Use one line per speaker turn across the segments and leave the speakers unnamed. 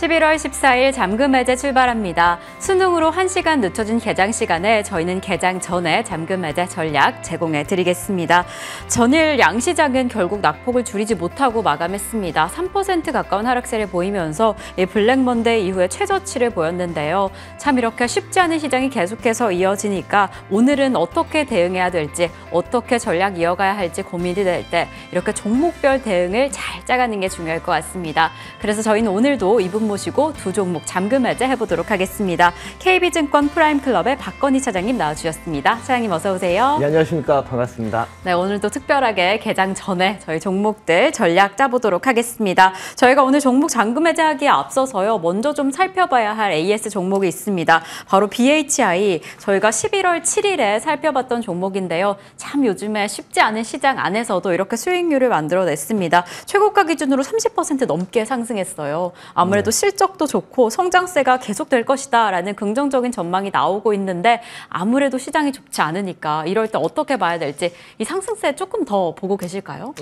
11월 14일 잠금 해제 출발합니다. 수능으로 1시간 늦춰진 개장 시간에 저희는 개장 전에 잠금 해제 전략 제공해 드리겠습니다. 전일 양시장은 결국 낙폭을 줄이지 못하고 마감했습니다. 3% 가까운 하락세를 보이면서 이 블랙 먼데이 이후에 최저치를 보였는데요. 참 이렇게 쉽지 않은 시장이 계속해서 이어지니까 오늘은 어떻게 대응해야 될지, 어떻게 전략 이어가야 할지 고민이 될 때 이렇게 종목별 대응을 잘 짜가는 게 중요할 것 같습니다. 그래서 저희는 오늘도 이분 모시고 두 종목 잠금 해제 해보도록 하겠습니다. KB증권 프라임클럽의 박건희 차장님 나와주셨습니다. 차장님 어서 오세요.
네, 안녕하십니까. 반갑습니다.
네, 오늘도 특별하게 개장 전에 저희 종목들 전략 짜보도록 하겠습니다. 저희가 오늘 종목 잠금 해제하기에 앞서서요. 먼저 좀 살펴봐야 할 AS 종목이 있습니다. 바로 BHI. 저희가 11월 7일에 살펴봤던 종목인데요. 참 요즘에 쉽지 않은 시장 안에서도 이렇게 수익률을 만들어냈습니다. 최고가 기준으로 30% 넘게 상승했어요. 아무래도 실적도 좋고 성장세가 계속될 것이다라는 긍정적인 전망이 나오고 있는데 아무래도 시장이 좋지 않으니까 이럴 때 어떻게 봐야 될지 이 상승세 조금 더 보고 계실까요?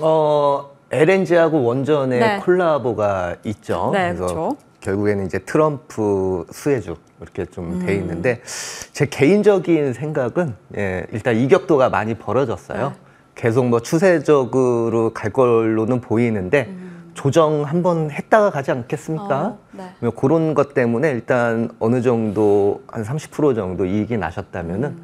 LNG하고 원전의
네.
콜라보가 있죠.
네,
그래서
그렇죠.
결국에는 이제 트럼프 수혜주 이렇게 좀 돼 있는데 제 개인적인 생각은 일단 이격도가 많이 벌어졌어요.
네.
계속 뭐 추세적으로 갈 걸로는 보이는데 조정 한번 했다가 가지 않겠습니까?
네.
그런 것 때문에 일단 어느 정도 한 30% 정도 이익이 나셨다면은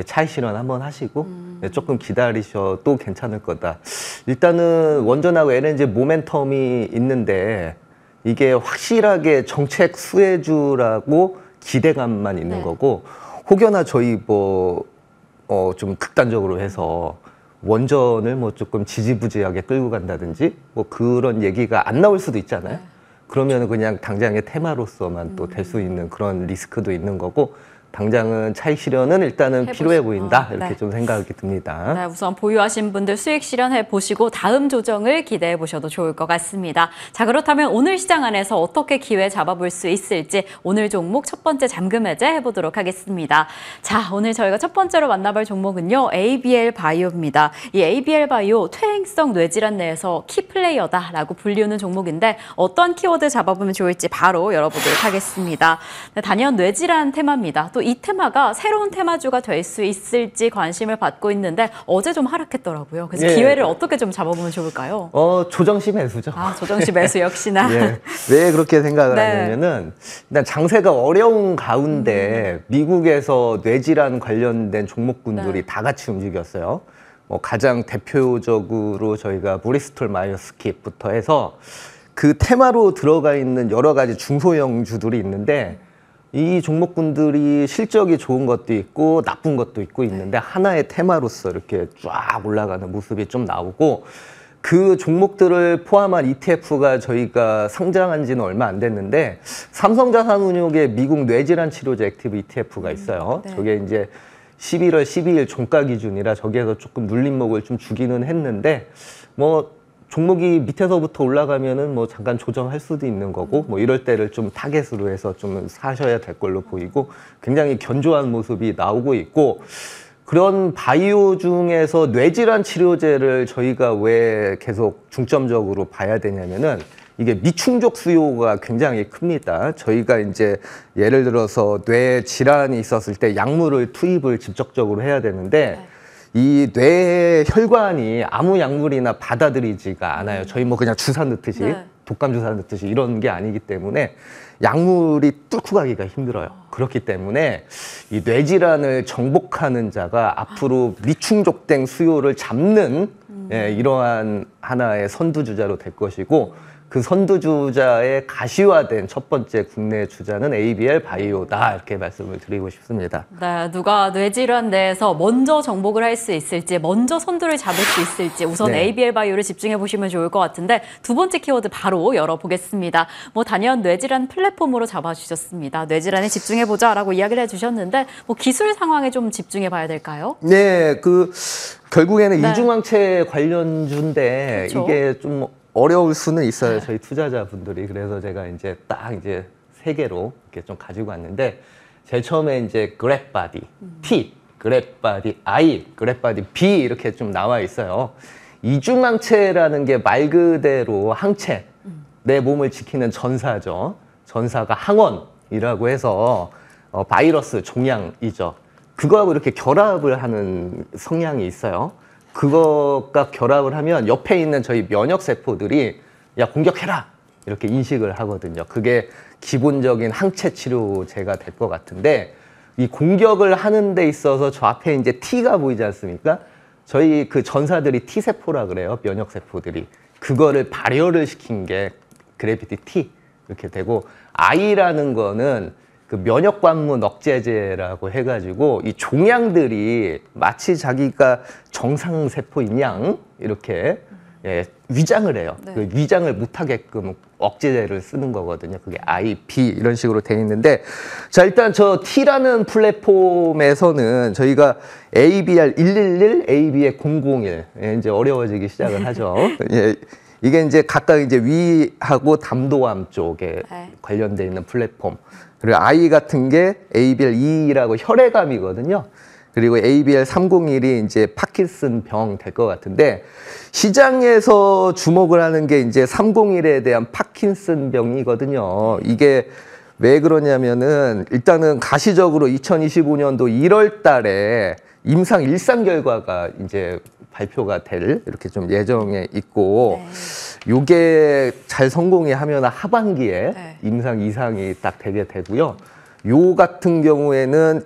차익 실현 한번 하시고 조금 기다리셔도 괜찮을 거다. 일단은 원전하고 LNG 모멘텀이 있는데 이게 확실하게 정책 수혜주라고 기대감만 있는
네.
거고 혹여나 저희 좀 극단적으로 해서 원전을 뭐 조금 지지부진하게 끌고 간다든지 뭐 그런 얘기가 안 나올 수도 있잖아요.
네.
그러면 그냥 당장의 테마로서만 또 될 수 있는 그런 리스크도 있는 거고 당장은 차익 실현은 일단은 필요해 보인다 이렇게
네.
좀 생각이 듭니다.
네, 우선 보유하신 분들 수익 실현해 보시고 다음 조정을 기대해 보셔도 좋을 것 같습니다. 자, 그렇다면 오늘 시장 안에서 어떻게 기회 잡아볼 수 있을지 오늘 종목 첫 번째 잠금 해제 해보도록 하겠습니다. 자, 오늘 저희가 첫 번째로 만나볼 종목은요. ABL 바이오입니다. 이 ABL 바이오 퇴행성 뇌질환 내에서 키플레이어다라고 불리우는 종목인데 어떤 키워드 잡아보면 좋을지 바로 열어보도록 하겠습니다. 네, 단연 뇌질환 테마입니다. 또 이 테마가 새로운 테마주가 될 수 있을지 관심을 받고 있는데 어제 좀 하락했더라고요. 그래서 기회를 어떻게 좀 잡아보면 좋을까요?
조정시 매수죠.
조정시 매수 역시나.
왜 그렇게 생각을
네.
하냐면은 일단 장세가 어려운 가운데 미국에서 뇌질환 관련된 종목군들이 다 같이 움직였어요. 가장 대표적으로 저희가 브리스톨 마이어스 스킵부터 해서 그 테마로 들어가 있는 여러 가지 중소형주들이 있는데 이 종목군들이 실적이 좋은 것도 있고 나쁜 것도 있고 있는데 하나의 테마로서 이렇게 쫙 올라가는 모습이 좀 나오고 그 종목들을 포함한 ETF가 저희가 상장한 지는 얼마 안 됐는데 삼성자산운용의 미국 뇌질환 치료제 액티브 ETF가 있어요. 저게 이제 11월 12일 종가 기준이라 저기에서 조금 눌림목을 좀 주기는 했는데 종목이 밑에서부터 올라가면은 잠깐 조정할 수도 있는 거고 이럴 때를 좀 타겟으로 해서 좀 사셔야 될 걸로 보이고 굉장히 견조한 모습이 나오고 있고 그런 바이오 중에서 뇌질환 치료제를 저희가 왜 계속 중점적으로 봐야 되냐면은 이게 미충족 수요가 굉장히 큽니다. 저희가 이제 예를 들어서 뇌 질환이 있었을 때 약물을 투입을 직접적으로 해야 되는데 이 뇌 혈관이 아무 약물이나 받아들이지가 않아요. 저희 그냥 주사 넣듯이 독감 주사 넣듯이 이런 게 아니기 때문에 약물이 뚫고 가기가 힘들어요. 그렇기 때문에 이 뇌질환을 정복하는 자가 앞으로 미충족된 수요를 잡는 이러한 하나의 선두주자로 될 것이고 그 선두주자의 가시화된 첫 번째 국내 주자는 ABL 바이오다 이렇게 말씀을 드리고 싶습니다.
네, 누가 뇌질환 내에서 먼저 정복을 할 수 있을지, 먼저 선두를 잡을 수 있을지 우선 ABL 바이오를 집중해 보시면 좋을 것 같은데 두 번째 키워드 바로 열어보겠습니다. 단연 뇌질환 플랫폼으로 잡아주셨습니다. 뇌질환에 집중해보자라고 이야기를 해주셨는데 기술 상황에 좀 집중해 봐야 될까요?
네, 결국에는 이중항체 관련주인데 이게 좀 어려울 수는 있어요. 저희 투자자분들이. 그래서 제가 이제 딱 세 개로 이렇게 좀 가지고 왔는데 제일 처음에 이제 그랩바디 T, 그랩바디 I, 그랩바디 B 이렇게 좀 나와 있어요. 이중항체라는 게 말 그대로 항체, 내 몸을 지키는 전사죠. 전사가 항원이라고 해서 바이러스 종양이죠. 그거하고 이렇게 결합을 하는 성향이 있어요. 그것과 결합을 하면 옆에 있는 저희 면역세포들이 야, 공격해라! 이렇게 인식을 하거든요. 그게 기본적인 항체 치료제가 될 것 같은데 이 공격을 하는 데 있어서 저 앞에 이제 T가 보이지 않습니까? 저희 그 전사들이 T세포라 그래요. 면역세포들이. 그거를 발열을 시킨 게 그래비티 T 이렇게 되고 I라는 거는 그 면역관문 억제제라고 해가지고 이 종양들이 마치 자기가 정상세포인 양 이렇게 위장을 해요.
네.
그 위장을 못하게끔 억제제를 쓰는 거거든요. 그게 IP 이런 식으로 돼 있는데 자 일단 저 T라는 플랫폼에서는 저희가 ABR111, ABR001 이제 어려워지기 시작을 하죠. 예. 이게 이제 각각 이제 위하고 담도암 쪽에
네.
관련돼 있는 플랫폼. 그리고 I 같은 게 ABR2라고 혈액암이거든요. 그리고 ABR301이 이제 파킨슨 병 될 것 같은데 시장에서 주목을 하는 게 이제 301에 대한 파킨슨 병이거든요. 이게 왜 그러냐면은 일단은 가시적으로 2025년도 1월 달에 임상 일상 결과가 이제 발표가 될 이렇게 좀 예정에 있고 요게 잘 성공이 하면 하반기에 임상 이상이 딱 되게 되고요. 요 같은 경우에는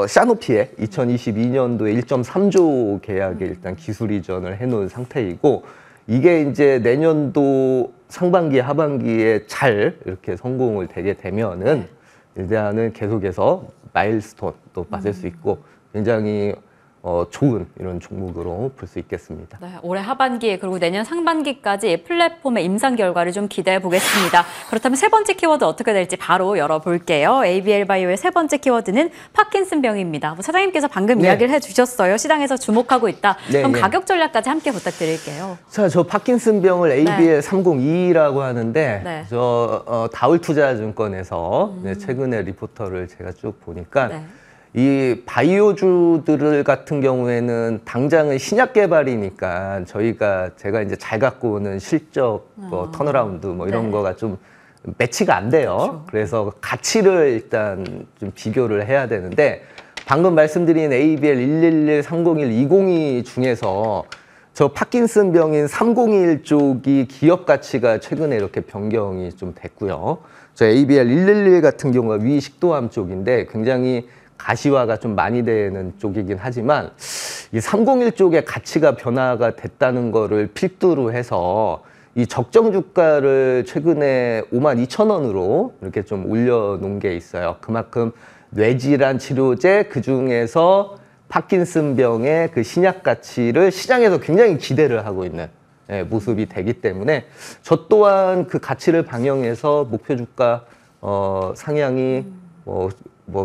샤노피의 2022년도에 1.3조 계약에 일단 기술 이전을 해놓은 상태이고 이게 이제 내년도 상반기 하반기에 잘 이렇게 성공을 되게 되면은 일단은 계속해서 마일스톤 또 받을 수 있고 굉장히 좋은 이런 종목으로 볼 수 있겠습니다.
네, 올해 하반기에 그리고 내년 상반기까지 플랫폼의 임상 결과를 좀 기대해 보겠습니다. 그렇다면 세 번째 키워드 어떻게 될지 바로 열어볼게요. ABL 바이오의 세 번째 키워드는 파킨슨병입니다. 사장님께서 방금 이야기를 해주셨어요. 시장에서 주목하고 있다. 그럼 가격 전략까지 함께 부탁드릴게요.
자, 저 파킨슨병을 ABL 302라고 하는데 저 다울투자증권에서 최근에 리포터를 제가 쭉 보니까 이 바이오주들 같은 경우에는 당장은 신약 개발이니까 제가 이제 잘 갖고 오는 실적, 턴어라운드 이런 거가 좀 매치가 안 돼요. 그렇죠. 그래서 가치를 일단 좀 비교를 해야 되는데 방금 말씀드린 ABL 111, 301, 202 중에서 저 파킨슨병인 301 쪽이 기업 가치가 최근에 이렇게 변경이 좀 됐고요. 저 ABL 111 같은 경우가 위식도암 쪽인데 굉장히 가시화가 좀 많이 되는 쪽이긴 하지만 이 301 쪽의 가치가 변화가 됐다는 거를 필두로 해서 이 적정 주가를 최근에 52,000원으로 이렇게 좀 올려놓은 게 있어요. 그만큼 뇌질환 치료제 그중에서 파킨슨병의 그 신약 가치를 시장에서 굉장히 기대를 하고 있는 모습이 되기 때문에 저 또한 그 가치를 반영해서 목표 주가 상향이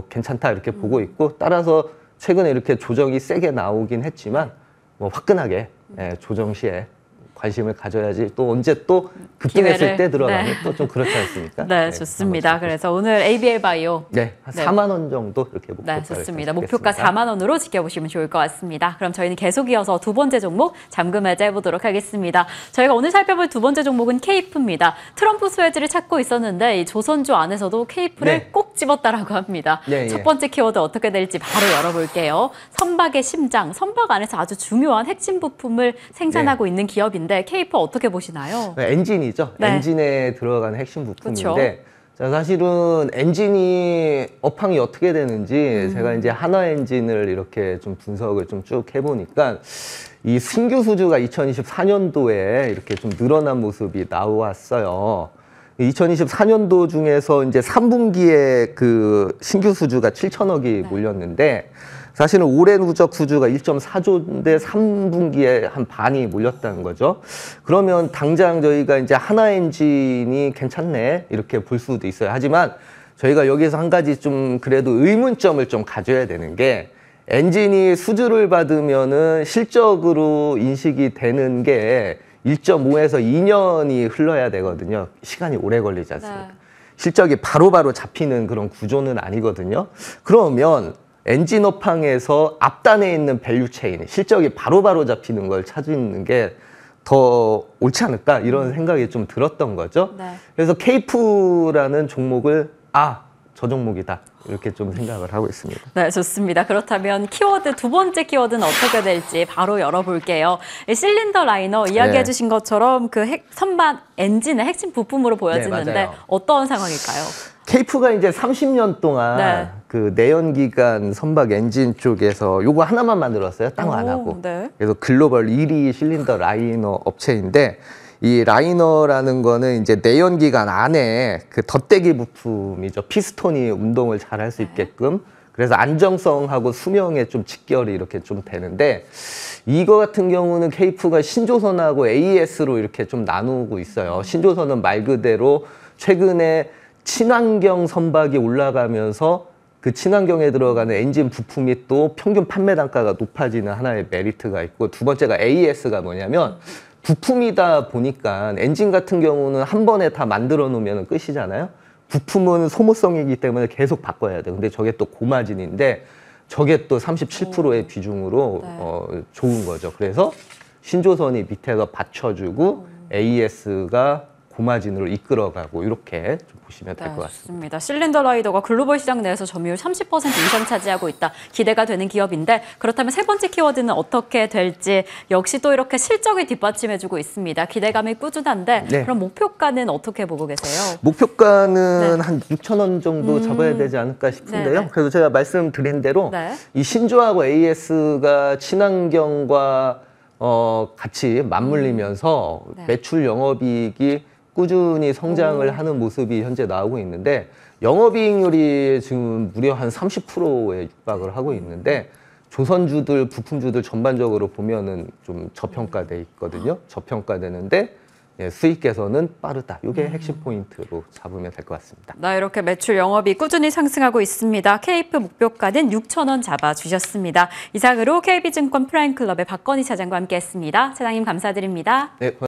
괜찮다 이렇게 보고 있고 따라서 최근에 이렇게 조정이 세게 나오긴 했지만 화끈하게 조정 시에 관심을 가져야지 또 언제 또 급등했을 때 들어가면 또 좀 그렇지 않습니까?
네, 좋습니다. 그래서 오늘 ABL 바이오
한 4만 원 정도 이렇게 목표가
좋습니다. 목표가 4만 원으로 지켜보시면 좋을 것 같습니다. 그럼 저희는 계속 이어서 두 번째 종목 잠금 해제 보도록 하겠습니다. 저희가 오늘 살펴볼 두 번째 종목은 케이프입니다. 트럼프 스웨즈를 찾고 있었는데 이 조선주 안에서도 케이프를 꼭 집었다라고 합니다. 첫 번째 키워드 어떻게 될지 바로 열어볼게요. 선박의 심장, 선박 안에서 아주 중요한 핵심 부품을 생산하고 있는 기업인데 케이프 어떻게 보시나요?
엔진이죠. 엔진에 들어가는 핵심 부품인데 자, 사실은 엔진이 업황이 어떻게 되는지 제가 이제 한화 엔진을 이렇게 좀 분석을 좀 쭉 해보니까 이 신규 수주가 2024년도에 이렇게 좀 늘어난 모습이 나왔어요. 2024년도 중에서 이제 3분기에 그 신규 수주가 7천억이 몰렸는데 사실은 올해 누적 수주가 1.4조인데 3분기에 한 반이 몰렸다는 거죠. 그러면 당장 저희가 이제 한화 엔진이 괜찮네 이렇게 볼 수도 있어요. 하지만 저희가 여기서 한 가지 좀 그래도 의문점을 좀 가져야 되는 게 엔진이 수주를 받으면은 실적으로 인식이 되는 게 1.5에서 2년이 흘러야 되거든요. 시간이 오래 걸리지 않습니까? 실적이 바로바로 잡히는 그런 구조는 아니거든요. 그러면 엔진 업황에서 앞단에 있는 밸류체인, 실적이 바로바로 잡히는 걸 찾는 게 더 옳지 않을까 이런 생각이 좀 들었던 거죠.
네.
그래서 케이프라는 종목을 저 종목이다 이렇게 좀 생각을 하고 있습니다.
네, 좋습니다. 그렇다면 키워드 두 번째 키워드는 어떻게 될지 바로 열어볼게요. 실린더 라이너 이야기해 주신 것처럼 그 선반 엔진의 핵심 부품으로 보여지는데
맞아요.
어떤 상황일까요?
케이프가 이제 30년 동안
네.
그 내연기관 선박 엔진 쪽에서 요거 하나만 만들었어요. 딴 거 안 하고.
네.
그래서 글로벌 1위 실린더 라이너 업체인데 이 라이너라는 거는 이제 내연기관 안에 그 덧대기 부품이죠. 피스톤이 운동을 잘 할 수 있게끔. 그래서 안정성하고 수명에 좀 직결이 이렇게 좀 되는데 이거 같은 경우는 케이프가 신조선하고 AES로 이렇게 좀 나누고 있어요. 신조선은 말 그대로 최근에 친환경 선박이 올라가면서 그 친환경에 들어가는 엔진 부품이 또 평균 판매 단가가 높아지는 하나의 메리트가 있고 두 번째가 AES가 뭐냐면 부품이다 보니까 엔진 같은 경우는 한 번에 다 만들어 놓으면 끝이잖아요. 부품은 소모성이기 때문에 계속 바꿔야 돼. 근데 저게 또 고마진인데 저게 또 37%의 비중으로 좋은 거죠. 그래서 신조선이 밑에서 받쳐주고 AES가 고마진으로 이끌어가고 이렇게 좀 보시면 될 것 같습니다.
실린더 라이더가 글로벌 시장 내에서 점유율 30% 이상 차지하고 있다. 기대가 되는 기업인데 그렇다면 세 번째 키워드는 어떻게 될지 역시 또 이렇게 실적이 뒷받침해주고 있습니다. 기대감이 꾸준한데
네.
그럼 목표가는 어떻게 보고 계세요?
목표가는 한 6,000원 정도 잡아야 되지 않을까 싶은데요. 그래서 제가 말씀드린 대로 이 신조하고 AS가 친환경과 같이 맞물리면서 매출 영업이익이 꾸준히 성장을 하는 모습이 현재 나오고 있는데 영업이익률이 지금 무려 한 30%에 육박을 하고 있는데 조선주들, 부품주들 전반적으로 보면은 좀 저평가돼 있거든요. 저평가되는데 수익 개선은 빠르다. 이게 핵심 포인트로 잡으면 될 것 같습니다.
네, 이렇게 매출 영업이 꾸준히 상승하고 있습니다. 케이프 목표가는 6,000원 잡아주셨습니다. 이상으로 KB증권 프라임클럽의 박건희 차장과 함께했습니다. 차장님 감사드립니다.
네.